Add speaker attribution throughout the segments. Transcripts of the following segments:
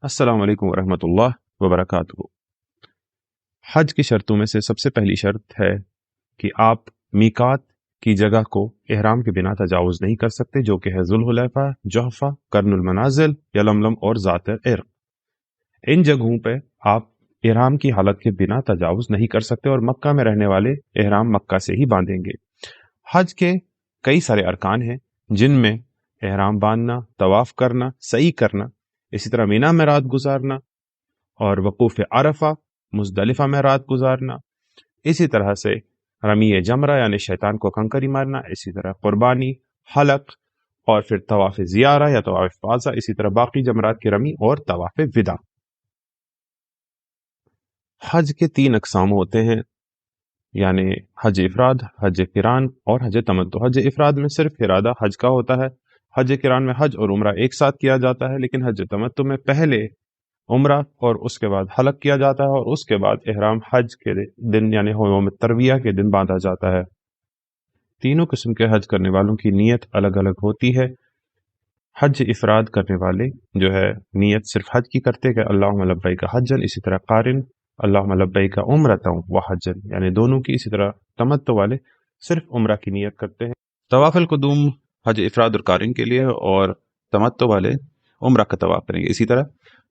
Speaker 1: अस्सलाम वालेकुम वरहमतुल्लाह वबरकातुहू। हज की शर्तों में से सबसे पहली शर्त है कि आप मीकात की जगह को इहराम के बिना तजावुज नहीं कर सकते, जो कि है जुल्हुलैफा, जुहफा, कर्नुल मनाजिल, यलमलम और ज़ात इर्क। इन जगहों पे आप इहराम की हालत के बिना तजावुज नहीं कर सकते और मक्का में रहने वाले इहराम मक्का से ही बांधेंगे। हज के कई सारे अरकान हैं, जिनमें इहराम बांधना, तवाफ करना, सई करना, इसी तरह मीना में रात गुजारना और वकूफ़ अरफा, मुज़दलिफा में रात गुजारना, इसी तरह से रमी जमरा यानी शैतान को कंकरी मारना, इसी तरह कुर्बानी, हलक और फिर तवाफ़ ज़ियारा या तवाफ़ फ़ाज़ा, इसी तरह बाकी जमरात की रमी और तवाफ़ विदा। हज के 3 अक़साम होते हैं, यानी हज इफ़राद, हज किरान और हज तमत्तु। हज इफ़राद में सिर्फ इरादा हज का होता है। हज किरान में हज और उम्रा एक साथ किया जाता है, लेकिन हज तमत्तु में पहले उम्रा और उसके बाद हलक किया जाता है और उसके बाद इहराम हज के दिन यानी यौम तरविया के दिन बांधा जाता है। तीनों किस्म के हज करने वालों की नीयत अलग अलग होती है। हज इफ़राद करने वाले जो है नीयत सिर्फ हज की करते हैं कि अल्लाहुम्मा लब्बैक हज्जन, इसी तरह कारिन अल्लाहुम्मा लब्बैक उम्रतन व हज्जन, यानी दोनों की। इसी तरह तमत्तु वाले सिर्फ उम्रा की नीयत करते हैं। तवाफ़ुल कुदूम हज इफ़राद और कारिन के लिए, और तमत्तु वाले उम्रा का तवाफ़ करेंगे। इसी तरह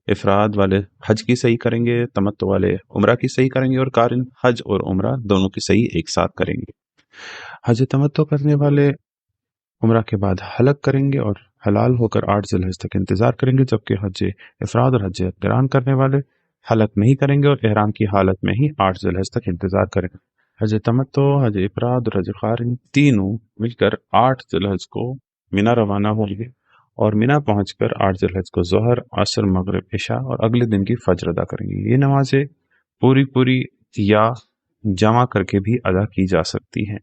Speaker 1: इफ़राद वाले हज की सही करेंगे, तमत्तु वाले उम्रा की सही करेंगे और कारिन हज और उम्रा दोनों की सही एक साथ करेंगे। हज तमत्तु करने वाले उम्रा के बाद हलक करेंगे और हलाल होकर 8 ज़िलहज तक इंतज़ार करेंगे, जबकि हज इफ़राद और हज क़िरान करने वाले हलक नहीं करेंगे और इहराम की हालत में ही 8 ज़िलहज तक इंतज़ार करेंगे। हज तमत्तु, हज इफ़राद और हज क़ारिन तीनों मिलकर 8 ज़िलहज को मिना रवाना होंगे और मिना पहुंचकर 8 ज़िलहज को ज़ोहर, असर, मगरिब, इशा और अगले दिन की फज्र अदा करेंगे। ये नमाजें पूरी पूरी या जमा करके भी अदा की जा सकती हैं।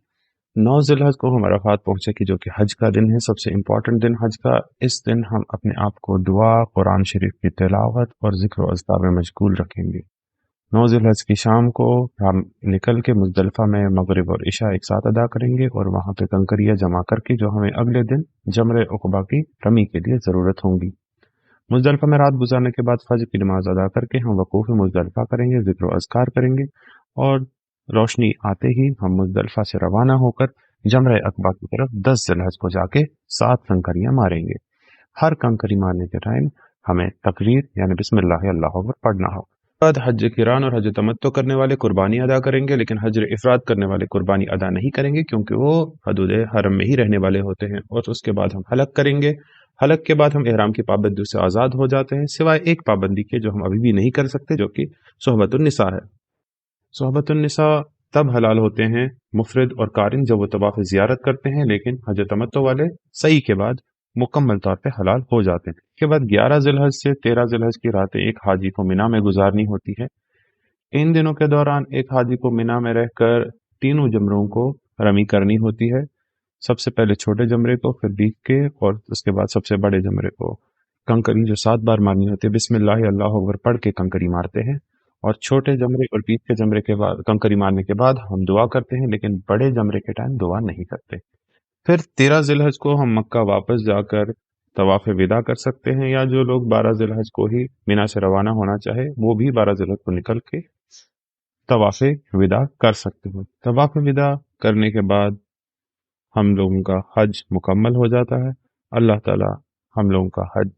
Speaker 1: 9 ज़िलहज को हम अरफात पहुंचेंगे, जो कि हज का दिन है, सबसे इम्पोर्टेंट दिन हज का। इस दिन हम अपने आप को दुआ, कुरान शरीफ की तिलावत और ज़िक्र व अज़कार में मशगूल रखेंगे। 9 ज़िलहज की शाम को हम निकल के मुज़दलिफा में मगरिब और इशा एक साथ अदा करेंगे और वहाँ पे कंकरियाँ जमा करके जो हमें अगले दिन जमरे उक़बा की रमी के लिए ज़रूरत होंगी। मुज़दलिफा में रात गुजारने के बाद फजर की नमाज अदा करके हम वकूफ़ मुज़दलिफा करेंगे, ज़िक्र व अज़कार करेंगे और रोशनी आते ही हम मुज़दलिफा से रवाना होकर जमरे अक़बा की तरफ 10 ज़िलहज को जाके 7 कंकरियाँ मारेंगे। हर कंकरी मारने के टाइम हमें तकबीर यानी बिस्मिल्लाह अल्लाहु अकबर पढ़ना हो। बाद हज किरान और हज तमत्तु करने वाले कुर्बानी अदा करेंगे, लेकिन हज इफ़राद करने वाले कुर्बानी अदा नहीं करेंगे, क्योंकि वो हदूद हरम में ही रहने वाले होते हैं। और उसके बाद हम हलक करेंगे। हलक के बाद हम इहराम की पाबंदी से आज़ाद हो जाते हैं, सिवाय एक पाबंदी के जो हम अभी भी नहीं कर सकते, जो कि सोहबतुन निसा है। सोहबतुन निसा तब हलाल होते हैं मुफरिद और कारिन जब वो तवाफ़ ज़ियारत करते हैं, लेकिन हज तमत्तु वाले सही के बाद मुकम्मल तौर पे हलाल हो जाते हैं। इसके बाद 11 ज़िलहज से 13 ज़िलहज की रातें एक हाजी को मिना में गुजारनी होती है। इन दिनों के दौरान एक हाजी को मिना में रहकर तीनों जमरों को रमी करनी होती है। सबसे पहले छोटे जमरे को, फिर बीच के और उसके बाद सबसे बड़े जमरे को। कंकरी जो 7 बार मारनी होती है, बिस्मिल्लाह अल्लाहु अकबर पढ़ के कंकरी मारते हैं और छोटे जमरे और बीच के जमरे के बाद कंकरी मारने के बाद हम दुआ करते हैं, लेकिन बड़े जमरे के टाइम दुआ नहीं करते। फिर 13 ज़िलहज को हम मक्का वापस जाकर तवाफ़ विदा कर सकते हैं, या जो लोग 12 ज़िलहज को ही मिना से रवाना होना चाहे वो भी 12 ज़िलहज को निकल के तवाफ़ विदा कर सकते हो। तवाफ़ विदा करने के बाद हम लोगों का हज मुकम्मल हो जाता है। अल्लाह ताला हम लोगों का हज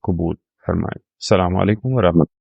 Speaker 1: कबूल फरमाए। अस्सलामु अलैकुम व रहमतुल्लाह।